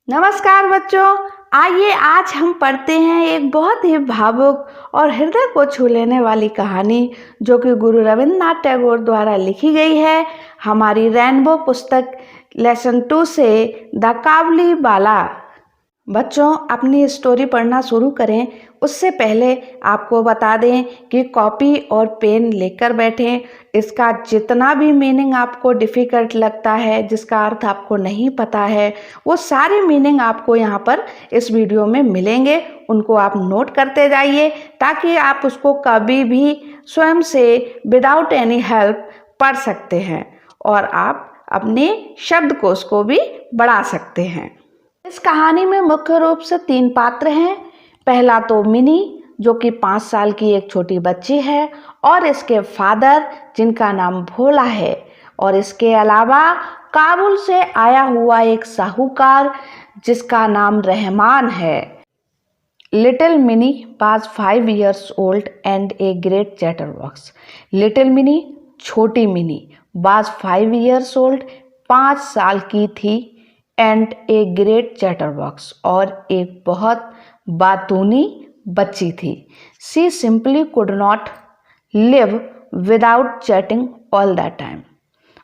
नमस्कार बच्चों, आइए आज हम पढ़ते हैं एक बहुत ही भावुक और हृदय को छू लेने वाली कहानी जो कि गुरु रविंद्रनाथ टैगोर द्वारा लिखी गई है। हमारी रेनबो पुस्तक लेसन 2 से द काबुलीवाला। बच्चों, अपनी स्टोरी पढ़ना शुरू करें उससे पहले आपको बता दें कि कॉपी और पेन लेकर बैठें। इसका जितना भी मीनिंग आपको डिफ़िकल्ट लगता है, जिसका अर्थ आपको नहीं पता है, वो सारे मीनिंग आपको यहाँ पर इस वीडियो में मिलेंगे। उनको आप नोट करते जाइए ताकि आप उसको कभी भी स्वयं से विदाउट एनी हेल्प पढ़ सकते हैं और आप अपने शब्दकोश को भी बढ़ा सकते हैं। इस कहानी में मुख्य रूप से 3 पात्र हैं। पहला तो मिनी, जो कि 5 साल की एक छोटी बच्ची है, और इसके फादर जिनका नाम भोला है, और इसके अलावा काबुल से आया हुआ एक साहूकार जिसका नाम रहमान है। Little mini was 5 years old and a great chatterbox. Little mini, छोटी मिनी, was 5 years old, 5 साल की थी, एंड ए ग्रेट चैटरबॉक्स, और एक बहुत बातूनी बच्ची थी। She simply could not live without chatting all the time.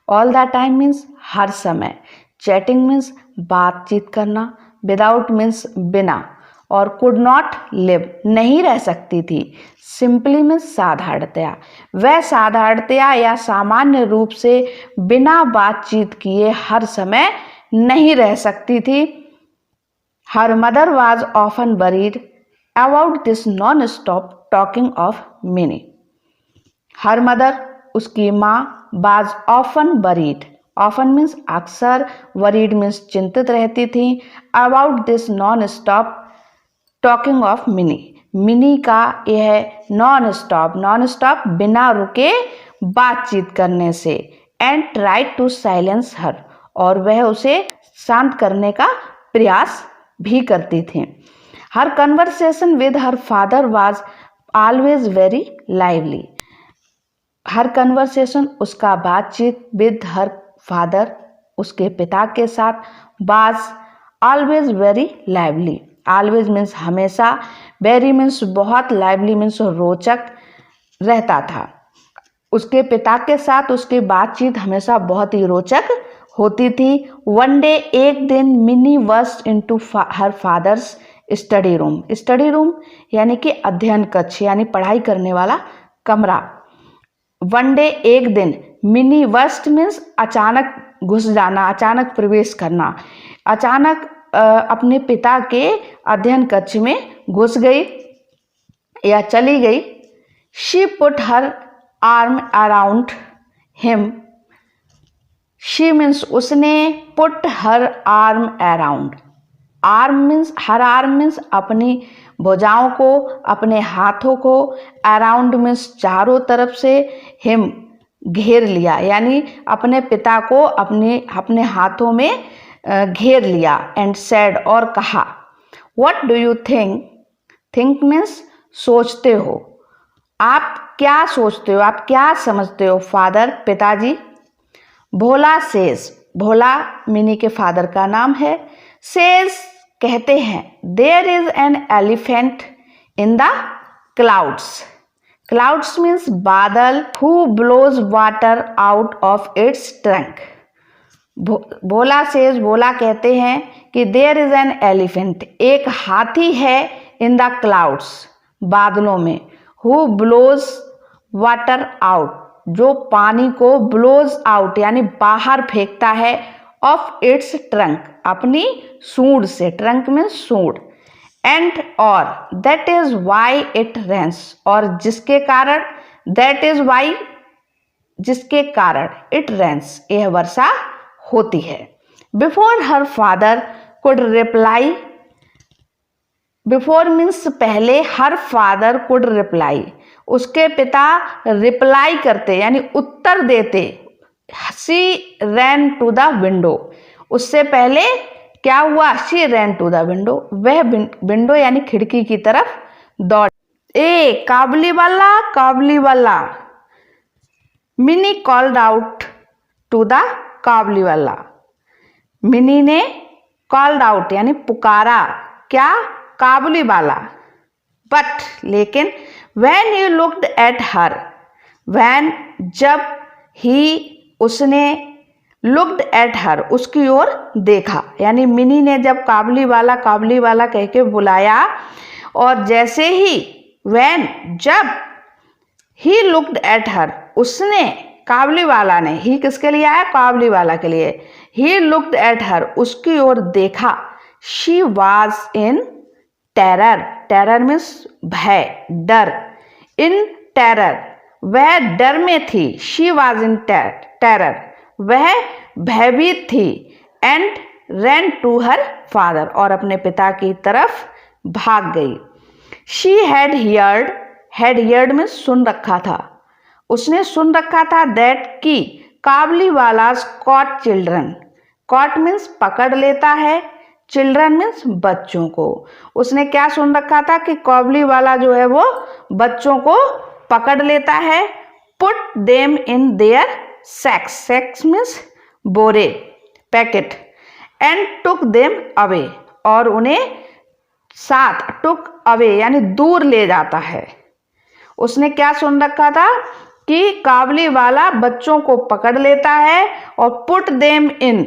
All the time means हर समय, चैटिंग मीन्स बातचीत करना, विदाउट मीन्स बिना, और कुड नॉट लिव नहीं रह सकती थी। सिंपली मीन्स साधारणतया, वह साधारणतया या सामान्य रूप से बिना बातचीत किए हर समय नहीं रह सकती थी। Her mother was often worried about this non stop talking of mini. Her mother, उसकी माँ, was often worried, often means अक्सर, वरीड मीन्स चिंतित रहती थी, about this non stop talking of mini, mini का यह नॉन स्टॉप बिना रुके बातचीत करने से, एंड ट्राइड टू साइलेंस हर, और वह उसे शांत करने का प्रयास भी करती थी। हर conversation with her father was always very lively. Her conversation, उसका बातचीत, विद हर फादर, उसके पिता के साथ, was always very lively. Always means हमेशा, वेरी मीन्स बहुत, लाइवली मीन्स रोचक रहता था। उसके पिता के साथ उसकी बातचीत हमेशा बहुत ही रोचक होती थी। वन डे, एक दिन, Mini burst into her father's study room. Study room यानी कि अध्ययन कक्ष, यानी पढ़ाई करने वाला कमरा। वन डे, एक दिन, मिनी बस्ट मीन्स अचानक घुस जाना, अचानक प्रवेश करना, अचानक अपने पिता के अध्ययन कक्ष में घुस गई या चली गई। She put her arm around him. She means उसने, put her arm around, arm means, her arm means अपनी भुजाओं को, अपने हाथों को, अराउंड मीन्स चारों तरफ से, हिम घेर लिया, यानी अपने पिता को अपने हाथों में घेर लिया, एंड सेड, और कहा, what do you think. Think means सोचते हो, आप क्या सोचते हो, आप क्या समझते हो, फादर पिताजी। भोला सेज, भोला मिनी के फादर का नाम है। सेज कहते हैं, there is an elephant in the clouds. Clouds means बादल, who blows water out of its trunk. Bhola says, Bhola कहते हैं कि देयर इज एन एलिफेंट, एक हाथी है, इन द क्लाउड्स, बादलों में, हु ब्लोज वाटर आउट, जो पानी को ब्लोज आउट यानी बाहर फेंकता है, ऑफ इट्स ट्रंक, अपनी सूंड से, ट्रंक में सूंड, एंड और, that is why it rains, और जिसके कारण, दैट इज वाई, जिसके कारण, इट रेन्स, यह वर्षा होती है। Before her father could reply, before means पहले, हर फादर कुड रिप्लाई, उसके पिता रिप्लाई करते यानी उत्तर देते। She ran to the window, उससे पहले क्या हुआ, she ran to the window, वह विंडो यानी खिड़की की तरफ दौड़। A Kabuliwala, Kabuliwala, Mini called out to the Kabuliwala, Mini ने कॉल्ड आउट यानी पुकारा, क्या, काबुली वाला। बट लेकिन when he looked at her, when जब, ही उसने, लुक्ड एट हर उसकी ओर देखा, यानी मिनी ने जब काबुली वाला कह के बुलाया, और जैसे ही व्हेन जब, ही लुक्ड एट हर उसने, काबुली वाला ने, ही किसके लिए आया, काबुली वाला के लिए, ही लुक्ड एट हर उसकी ओर देखा, she was in terror, terror means भय, डर, इन टेरर वह डर में थी, शी वाज इन टेरर वह भयभीत थी, and ran to her father और अपने पिता की तरफ भाग गई। शी हैड हियर्ड में सुन रखा था, उसने सुन रखा था, दैट की काबुली वालास कॉट चिल्ड्रन, कॉट मीन्स पकड़ लेता है, चिल्ड्रन मीन्स बच्चों को। उसने क्या सुन रखा था कि काबुली वाला जो है वो बच्चों को पकड़ लेता है, put them in their sacks, sacks means बोरे, packet, and took them away और उन्हें साथ, टुक अवे यानी दूर ले जाता है। उसने क्या सुन रखा था कि काबुली वाला बच्चों को पकड़ लेता है और put them in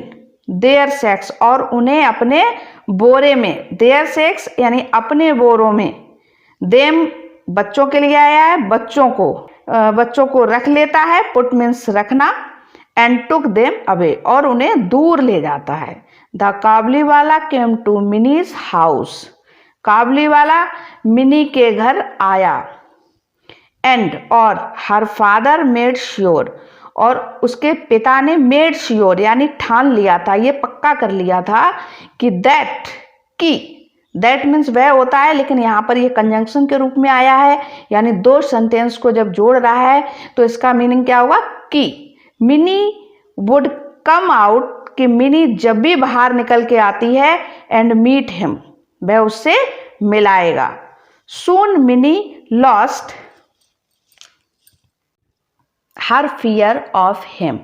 there sex और उन्हें अपने बोरे में, देयर सेक्स यानी अपने बोरों में, देम बच्चों के लिए आया है, बच्चों को रख लेता है, पुट मीन्स रखना, एंड टुक देम अवे और उन्हें दूर ले जाता है। द काबुली वाला केम टू मिनीज हाउस, काबुली वाला मिनी के घर आया, एंड और हर फादर मेड श्योर और उसके पिता ने मेड श्योर यानी ठान लिया था, ये पक्का कर लिया था कि दैट मीन्स वह होता है, लेकिन यहाँ पर ये कंजंक्शन के रूप में आया है, यानी दो सेंटेंस को जब जोड़ रहा है तो इसका मीनिंग क्या होगा कि मिनी वुड कम आउट, कि मिनी जब भी बाहर निकल के आती है, एंड मीट हिम वह उससे मिलाएगा। Soon Mini lost her fear of him,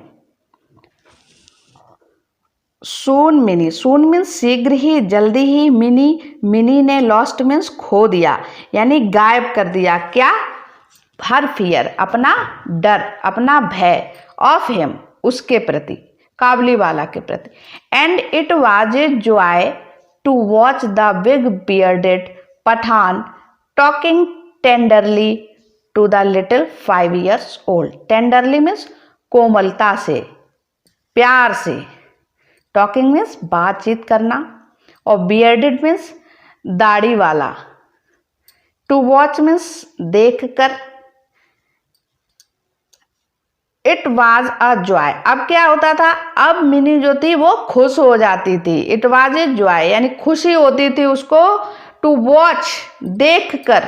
soon means शीघ्र ही, जल्दी ही, मिनी ने लॉस्ट मीन्स खो दिया यानी गायब कर दिया, क्या, हर फियर अपना डर, अपना भय, ऑफ हिम उसके प्रति, काबुली वाला के प्रति, and it was a joy to watch the big bearded Pathan talking tenderly to the little 5 years old, tenderly means कोमलता से, प्यार से, टॉकिंग मीन्स बातचीत करना, और बियर्डेड मीन्स दाढ़ी वाला, टू वॉच मीन्स देख कर, इट वाज अ जॉय। अब क्या होता था, अब मिनी जो थी वो खुश हो जाती थी, इट वाज ए जॉय यानी खुशी होती थी उसको, टू वॉच देख कर,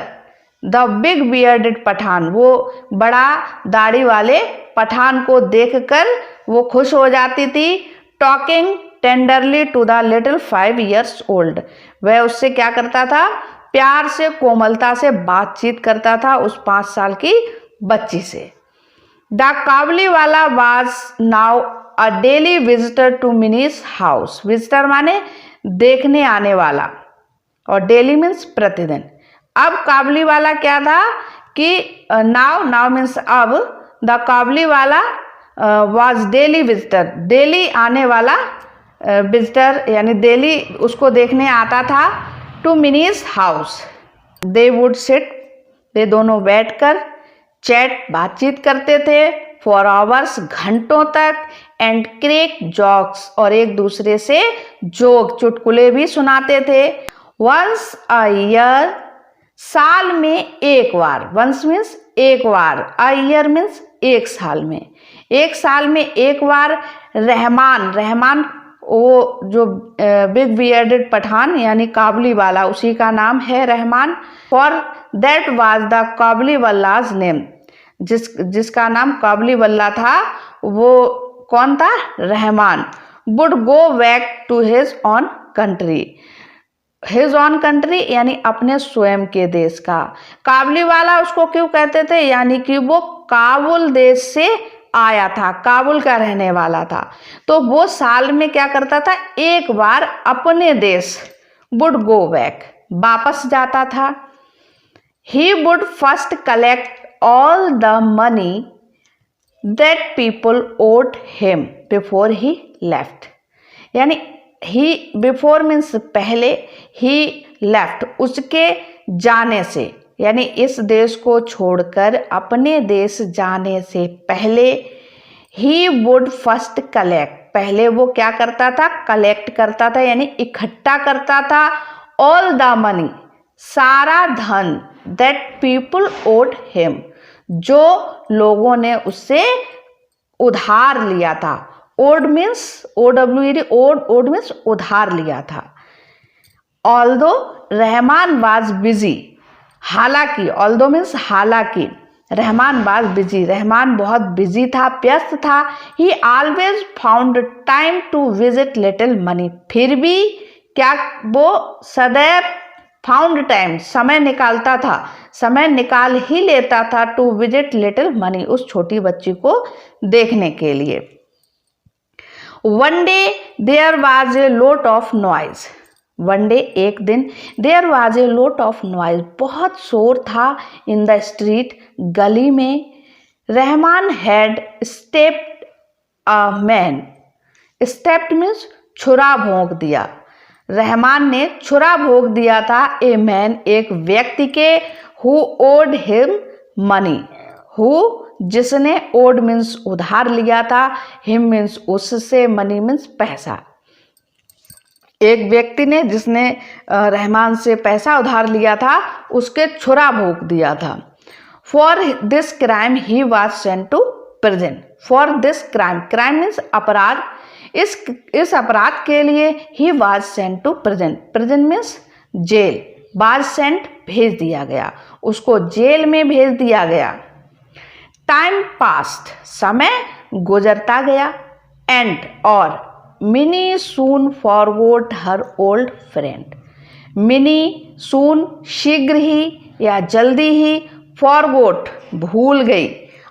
द बिग बियर्डेड पठान वो बड़ा दाढ़ी वाले पठान को देखकर वो खुश हो जाती थी, talking tenderly to the little 5 years old वह उससे क्या करता था, प्यार से, कोमलता से बातचीत करता था उस 5 साल की बच्ची से। The Kabuliwala was now a daily visitor to Mini's house, visitor माने देखने आने वाला, और डेली मीन्स प्रतिदिन। अब काबुली वाला क्या था कि नाउ मीन्स अब, the Kabuliwala was daily visitor, daily आने वाला विजिटर यानी डेली उसको देखने आता था, to Mini's house. They would sit, वे दोनों बैठकर, चैट बातचीत करते थे, फॉर आवर्स घंटों तक, एंड क्रेक जॉक्स और एक दूसरे से जोक चुटकुले भी सुनाते थे। वंस अ ईयर साल में एक बार, वंस मीन्स एक बार, अ ईयर मीन्स एक साल में, एक साल में एक बार रहमान वो जो बिग बियर्डेड पठान यानी काबुली वाला उसी का नाम है Rahman, for that was the Kabuliwallah's name, जिसका नाम काबुली वल्ला था वो कौन था, Rahman, would go back to his own country, his own country यानी अपने स्वयं के देश का। काबुली वाला उसको क्यों कहते थे, यानी कि वो काबुल देश से आया था, काबुल का रहने वाला था। तो वो साल में क्या करता था, एक बार अपने देश वुड गो बैक, वापस जाता था। He would first collect all the money that people owed him before he left, यानी ही बिफोर मीन्स पहले, ही लेफ्ट उसके जाने से, यानी इस देश को छोड़कर अपने देश जाने से पहले, ही वुड फर्स्ट कलेक्ट, पहले वो क्या करता था, कलेक्ट करता था यानी इकट्ठा करता था, ऑल द मनी, सारा धन, दैट पीपल ओड हिम, जो लोगों ने उससे उधार लिया था। Owed means OWED, owed means उधार लिया था। ऑल्दो रहमान वाज बिजी, हालांकि, ऑल्दो मीन्स हालांकि, रहमान वाज बिजी, रहमान बहुत बिजी था, व्यस्त था। He always found time to visit little Mini, फिर भी क्या वो सदैव फाउंड टाइम, समय निकालता था, समय निकाल ही लेता था, टू विजिट लिटिल मनी, उस छोटी बच्ची को देखने के लिए। One day there was a lot of noise, one day एक दिन, there was a lot of noise, बहुत शोर था, इन द स्ट्रीट, गली में। Rahman had stabbed a man, stabbed means छुरा भोंक दिया, रहमान ने छुरा भोंक दिया था, ए मैन एक व्यक्ति के, who owed him money, who जिसने, ओड मीन्स उधार लिया था, हिम मीन्स उससे, मनी मीन्स पैसा, एक व्यक्ति ने जिसने रहमान से पैसा उधार लिया था उसके छुरा भोंक दिया था। For this crime he was sent to prison, for this crime, crime means अपराध, इस अपराध के लिए he was sent to prison, prison means jail, was sent भेज दिया गया, उसको जेल में भेज दिया गया। टाइम पास्ट, समय गुजरता गया, एंड और, Mini soon forgot her old friend, Mini soon शीघ्र ही या जल्दी ही, फॉरगॉट भूल गई,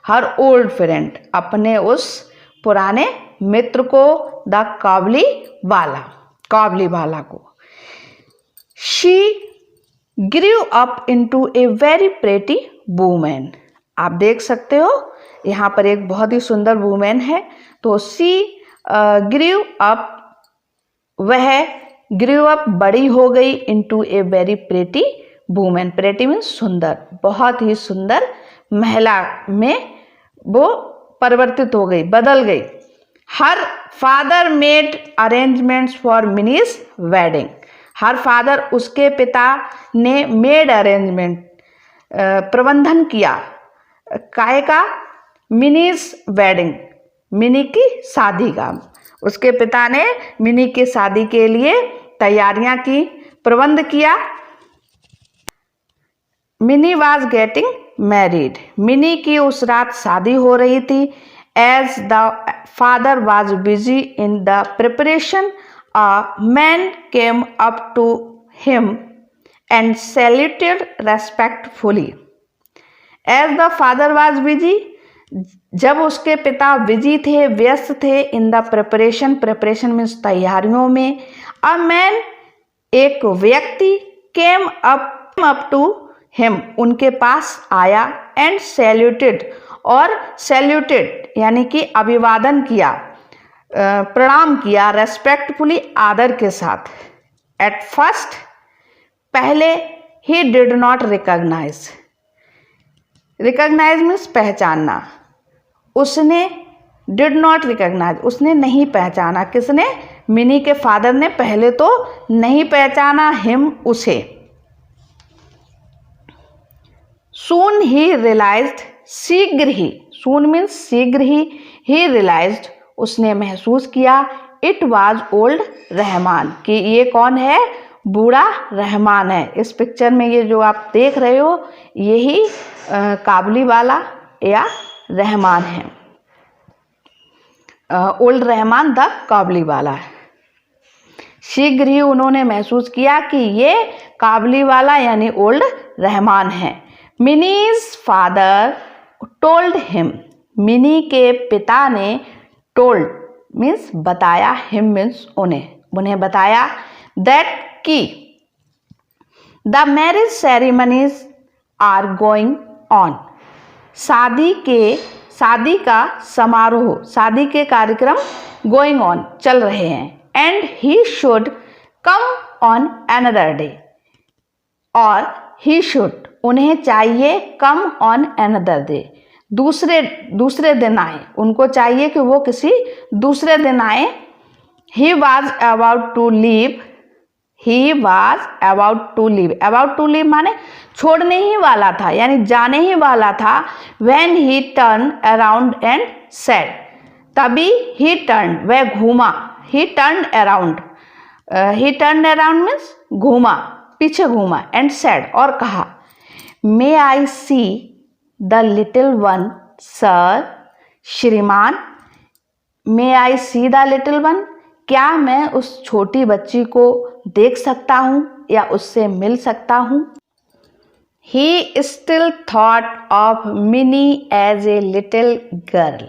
हर ओल्ड फ्रेंड अपने उस पुराने मित्र को, द काबली वाला को। She grew up into a very pretty women, आप देख सकते हो यहाँ पर एक बहुत ही सुंदर वूमेन है, तो सी ग्रू अप, वह ग्रू अप बड़ी हो गई, into a very pretty women, pretty means सुंदर, बहुत ही सुंदर महिला में वो परिवर्तित हो गई, बदल गई। Her father made arrangements for minis wedding, her father उसके पिता ने मेड अरेंजमेंट प्रबंधन किया, काय का, मिनीज वेडिंग, मिनी की शादी का, उसके पिता ने मिनी की शादी के लिए तैयारियां की, प्रबंध किया। Mini was getting married, Mini की उस रात शादी हो रही थी। As the father was busy in the preparation, a man came up to him and saluted respectfully. As the father was busy, जब उसके पिता बिजी थे, व्यस्त थे, in the preparation, preparation means तैयारियों में, अ मैन एक व्यक्ति, केम अप टू हिम उनके पास आया, एंड सैल्यूटेड और सैल्यूटेड यानी कि अभिवादन किया, प्रणाम किया, रेस्पेक्टफुली आदर के साथ। एट फर्स्ट, पहले, he did not recognise, recognise means पहचानना, उसने डिड नॉट रिकॉग्नाइज, उसने नहीं पहचाना, किसने, मिनी के फादर ने पहले तो नहीं पहचाना हिम उसे। सून ही रियलाइज्ड, शीघ्र ही, सून मीन्स शीघ्र ही रियलाइज्ड उसने महसूस किया, इट वाज ओल्ड रहमान, कि ये कौन है, बूढ़ा रहमान है। इस पिक्चर में ये जो आप देख रहे हो यही काबली वाला या रहमान है, ओल्ड रहमान द काबली वाला है। शीघ्र ही उन्होंने महसूस किया कि ये काबली वाला यानी ओल्ड रहमान है। Mini's father told him, Mini के पिता ने टोल्ड मीन्स बताया, हिम मीन्स उन्हें बताया, दैट कि the marriage ceremonies are going on, शादी का समारोह, शादी के कार्यक्रम गोइंग ऑन चल रहे हैं, and he should come on another day, और ही शुड उन्हें चाहिए कम ऑन अनदर डे, दूसरे दिन आए, उनको चाहिए कि वो किसी दूसरे दिन आए। He was about to leave, about to leave माने छोड़ने ही वाला था, यानी जाने ही वाला था। When he turn around and said, तभी ही टर्न वह घूमा, ही टर्न अराउंड मीन्स घूमा, पीछे घूमा, एंड सेड और कहा, may I see the little one sir, श्रीमान, may I see the little one, क्या मैं उस छोटी बच्ची को देख सकता हूँ या उससे मिल सकता हूँ। He still thought of Mini as a little girl,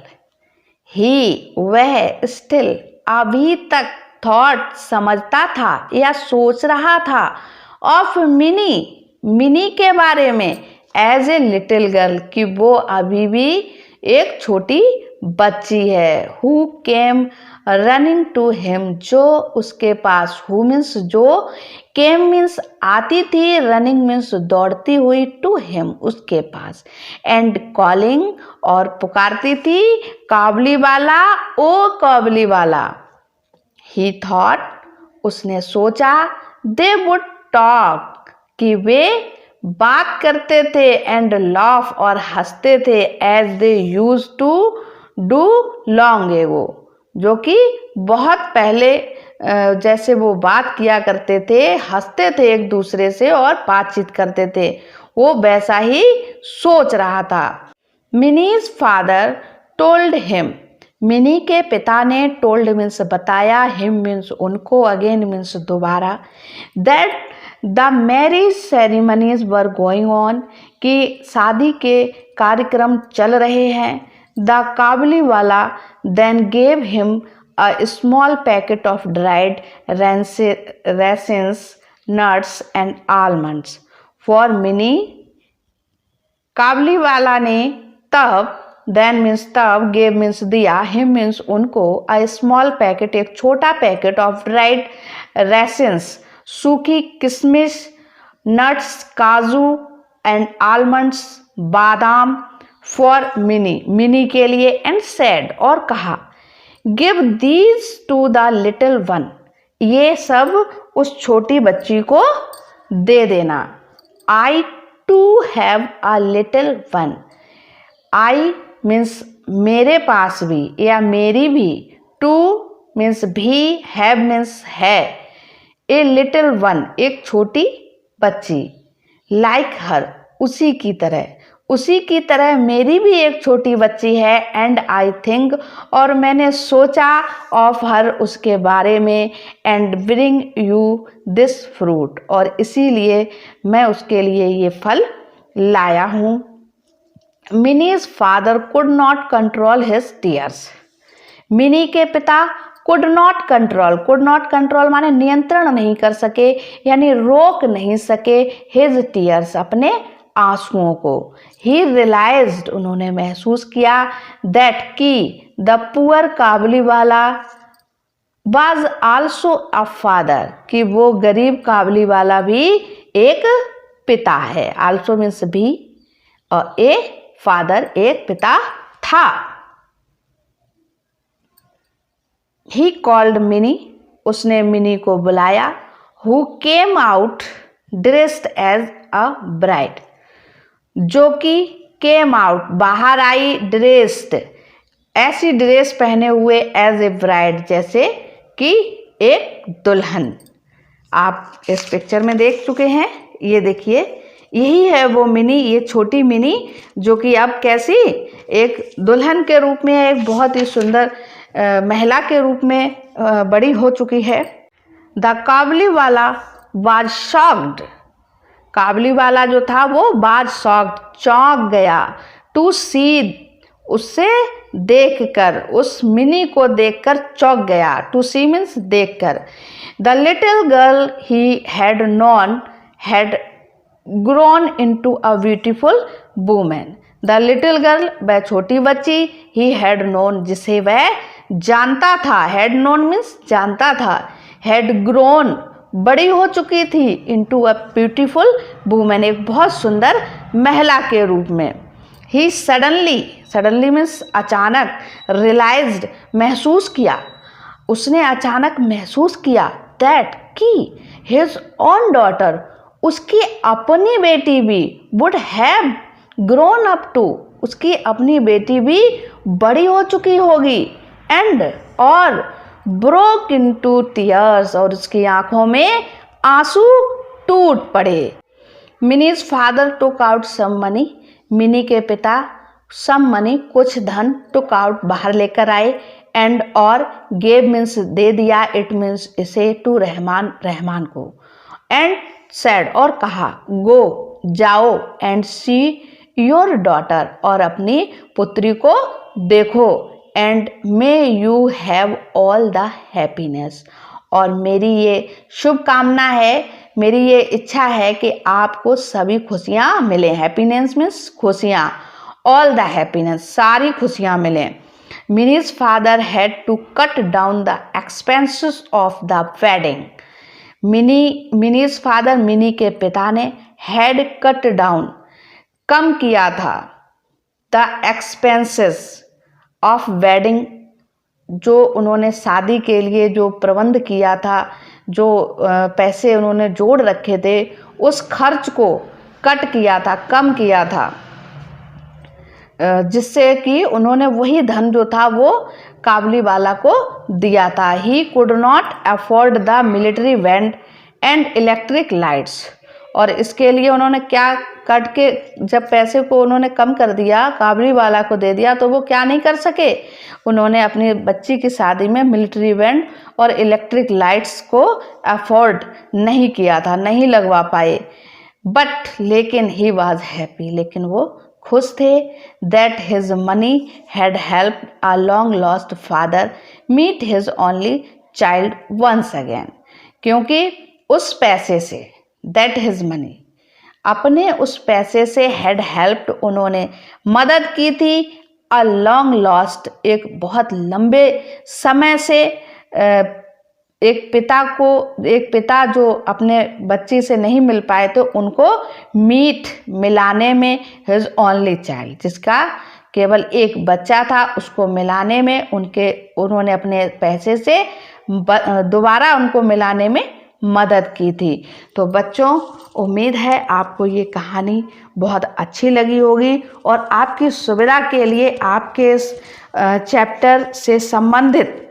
वह स्टिल अभी तक थॉट समझता था या सोच रहा था, ऑफ मिनी के बारे में, एज ए लिटिल गर्ल कि वो अभी भी एक छोटी बच्ची है। Who came running to him, जो उसके पास, हु मीन्स जो, केम मीन्स आती थी, रनिंग मीन्स दौड़ती हुई, टू हिम उसके पास, एंड कॉलिंग और पुकारती थी, काबली वाला, ओ काबली वाला। ही थॉट उसने सोचा, दे वुड टॉक कि वे बात करते थे, एंड लाफ और हंसते थे, as they use to do long ago, जो कि बहुत पहले जैसे वो बात किया करते थे, हंसते थे एक दूसरे से और बातचीत करते थे, वो वैसा ही सोच रहा था। Minis father told him, Mini के पिता ने, टोल्ड मीन्स बताया, हिम मीन्स उनको, अगेन मीन्स दोबारा, that the marriage ceremonies were going on, कि शादी के कार्यक्रम चल रहे हैं। The Kabuliwala then gave him a small packet of dried raisins, nuts and almonds for Mini, Kabuliwala ने तब, देन मीन्स तब, गेव मीन्स दिया, हिम मीन्स उनको, अ स्मॉल पैकेट एक छोटा पैकेट ऑफ ड्राइड raisins सूखी किशमिश, नट्स काजू, एंड आलमंड्स बादाम, फॉर मिनी के लिए, एंड सेड और कहा, give these to the little one, ये सब उस छोटी बच्ची को दे देना। I too have a little one, I means मेरे पास भी या मेरी भी, टू मीन्स भी, हैव मीन्स है, ए लिटिल वन एक छोटी बच्ची, लाइक हर उसी की तरह मेरी भी एक छोटी बच्ची है, एंड आई थिंक और मैंने सोचा, ऑफ हर उसके बारे में, and bring you this fruit और इसीलिए मैं उसके लिए ये फल लाया हूँ। Minis father could not control his tears, mini के पिता कुड नॉट कंट्रोल माने नियंत्रण नहीं कर सके, यानी रोक नहीं सके, हिज टीयर्स अपने आंसुओं को। ही रियलाइज्ड उन्होंने महसूस किया, दैट की द पुअर काबली वाला वाज आल्सो अ फादर, कि वो गरीब काबली वाला भी एक पिता है, आल्सो मीन्स भी, और ए फादर एक पिता था। ही कॉल्ड मिनी, उसने मिनी को बुलाया, who came out dressed as a bride, जो कि केम आउट बाहर आई, ड्रेस्ड ऐसी ड्रेस पहने हुए, एज ए ब्राइड जैसे कि एक दुल्हन। आप इस पिक्चर में देख चुके हैं, ये देखिए यही है वो मिनी, ये छोटी मिनी जो कि अब कैसी एक दुल्हन के रूप में, एक बहुत ही सुंदर महिला के रूप में बड़ी हो चुकी है। द काबली वाला वाज शॉक्ड, काबली वाला जो था वो वाज शॉक्ड चौंक गया, टू सी उससे देखकर, उस मिनी को देखकर चौंक गया। टू सी मीन्स देखकर। The little girl he had non had grown into a beautiful women. The little girl, वह छोटी बच्ची, ही हैड नोन, जिसे वह जानता था, हैड नोन मीन्स जानता था, हैड ग्रोन, बड़ी हो चुकी थी, इनटू अ ब्यूटीफुल वुमेन, एक बहुत सुंदर महिला के रूप में। ही सडनली, सडनली मीन्स अचानक, रियलाइज्ड, महसूस किया, उसने अचानक महसूस किया, दैट कि हिज ओन डॉटर, उसकी अपनी बेटी भी, would have grown up to, उसकी अपनी बेटी भी बड़ी हो चुकी होगी, एंड और ब्रोक इनटू टीयर्स, और उसकी आंखों में आंसू टूट पड़े। Mini's father took out some money, Mini के पिता सम मनी, कुछ धन, टुक आउट, बाहर लेकर आए, एंड और गेव मीन्स दे दिया, इट मीन्स इसे, टू रहमान, रहमान को, एंड सेड, और कहा, गो, जाओ, एंड सी योर डॉटर, और अपनी पुत्री को देखो, and may you have all the happiness, और मेरी ये शुभकामना है, मेरी ये इच्छा है कि आपको सभी खुशियाँ मिलें। हैप्पीनेस मीन्स खुशियाँ, ऑल द हैप्पीनेस, सारी खुशियाँ मिलें। Mini's father had to cut down the expenses of the wedding. Mini's father, Mini के पिता ने, हैड कट डाउन, कम किया था, द एक्सपेंसेस ऑफ वेडिंग, जो उन्होंने शादी के लिए जो प्रबंध किया था, जो पैसे उन्होंने जोड़ रखे थे, उस खर्च को कट किया था, कम किया था, जिससे कि उन्होंने वही धन जो था वो काबुली वाला को दिया था। He could not afford the military band and electric lights, और इसके लिए उन्होंने क्या कट के, जब पैसे को उन्होंने कम कर दिया, काबुली वाला को दे दिया, तो वो क्या नहीं कर सके, उन्होंने अपनी बच्ची की शादी में मिलिट्री बैंड और इलेक्ट्रिक लाइट्स को अफोर्ड नहीं किया था, नहीं लगवा पाए। बट लेकिन ही वॉज हैप्पी, लेकिन वो खुश थे, that his money had help a long lost father meet his only child once again, क्योंकि उस पैसे से, दैट हिज मनी, अपने उस पैसे से, हैड हेल्प्ड, उन्होंने मदद की थी, अ लॉन्ग लॉस्ट, एक बहुत लंबे समय से, एक पिता जो अपने बच्ची से नहीं मिल पाए थे, उनको मीट, मिलाने में, हिज ओनली चाइल्ड, जिसका केवल एक बच्चा था, उसको मिलाने में उन्होंने अपने पैसे से दोबारा उनको मिलाने में मदद की थी। तो बच्चों, उम्मीद है आपको ये कहानी बहुत अच्छी लगी होगी, और आपकी सुविधा के लिए आपके इस चैप्टर से संबंधित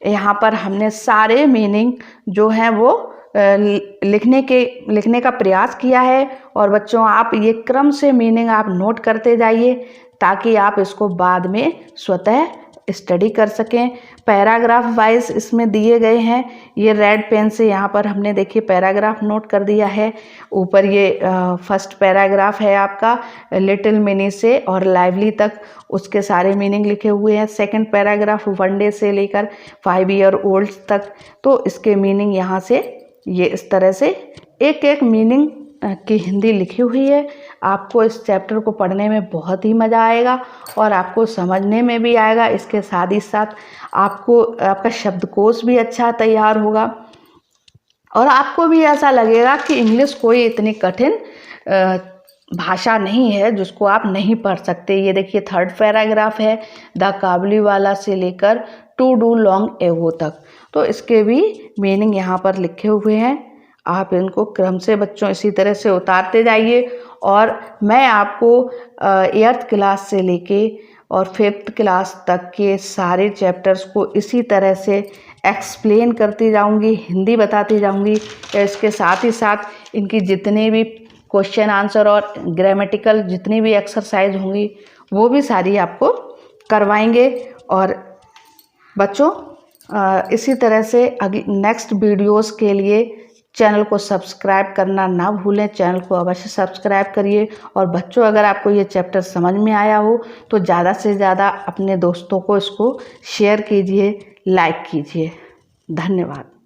यहाँ पर हमने सारे मीनिंग जो हैं वो लिखने का प्रयास किया है। और बच्चों, आप ये क्रम से मीनिंग आप नोट करते जाइए, ताकि आप इसको बाद में स्वतः स्टडी कर सकें। पैराग्राफ वाइज इसमें दिए गए हैं, ये रेड पेन से यहाँ पर हमने देखिए पैराग्राफ नोट कर दिया है। ऊपर ये फर्स्ट पैराग्राफ है आपका लिटिल मिनी से और लाइवली तक, उसके सारे मीनिंग लिखे हुए हैं। सेकंड पैराग्राफ 1 डे से लेकर 5 ईयर ओल्ड तक, तो इसके मीनिंग यहाँ से ये इस तरह से एक एक मीनिंग की हिंदी लिखी हुई है। आपको इस चैप्टर को पढ़ने में बहुत ही मज़ा आएगा और आपको समझने में भी आएगा। इसके साथ ही साथ आपका शब्दकोश भी अच्छा तैयार होगा और आपको भी ऐसा लगेगा कि इंग्लिश कोई इतनी कठिन भाषा नहीं है जिसको आप नहीं पढ़ सकते। ये देखिए थर्ड पैराग्राफ है, द काबुली वाला से लेकर टू डू लॉन्ग एगो तक, तो इसके भी मीनिंग यहाँ पर लिखे हुए हैं। आप इनको क्रम से बच्चों इसी तरह से उतारते जाइए और मैं आपको 8th क्लास से लेके और 5th क्लास तक के सारे चैप्टर्स को इसी तरह से एक्सप्लेन करती जाऊंगी, हिंदी बताती जाऊंगी। इसके साथ ही साथ इनकी जितने भी क्वेश्चन आंसर और ग्रामेटिकल जितनी भी एक्सरसाइज होंगी वो भी सारी आपको करवाएंगे। और बच्चों इसी तरह से नेक्स्ट वीडियोस के लिए चैनल को सब्सक्राइब करना ना भूलें। चैनल को अवश्य सब्सक्राइब करिए। और बच्चों, अगर आपको ये चैप्टर समझ में आया हो तो ज़्यादा से ज़्यादा अपने दोस्तों को इसको शेयर कीजिए, लाइक कीजिए। धन्यवाद।